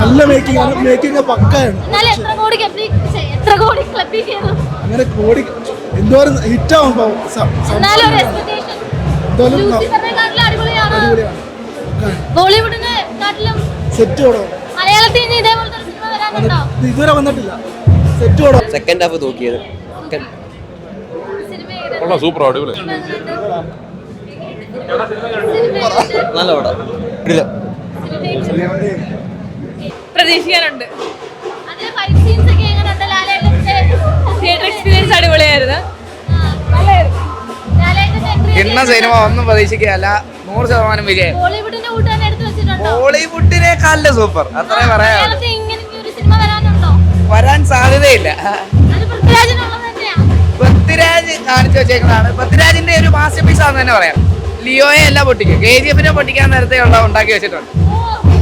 നല്ല മേക്കിംഗ് ആണ്, മേക്കിംഗ് പക്കയാണ്. അങ്ങനെ കോടി എന്തോരം ഹിറ്റാവും സെറ്റ് കൂടോ ഇതുവരെ വന്നിട്ടില്ല. സെറ്റ് കൂടോ സെക്കൻഡ് ഹാഫ് നോക്കിയത് സൂപ്പർ അടിപൊളി നല്ല പടം. പ്രതീക്ഷിക്കാനുണ്ട്. തിയേറ്റർ എക്സ്പീരിയൻസ് അടിപൊളിയായിരുന്നു. ഇന്ന സിനിമ ഒന്നും പ്രതീക്ഷിക്കുകയല്ല, 100% വിജയം. ബോളിവുഡിനേക്കാളും സൂപ്പർ, അത്രേ പറയാം. വരാൻ സാധ്യതയില്ല. പൃഥ്വിരാജ് കാണിച്ചു വെച്ചേക്കുന്നതാണ്. പൃഥ്വിരാജിന്റെ ഒരു മാസ്റ്റർ പീസ് ആണെന്ന് തന്നെ പറയാം. ലിയോയെ എല്ലാം പൊട്ടിക്കും, KGF പൊട്ടിക്കാൻ നേരത്തെ ഉണ്ടാക്കി വെച്ചിട്ടുണ്ട്.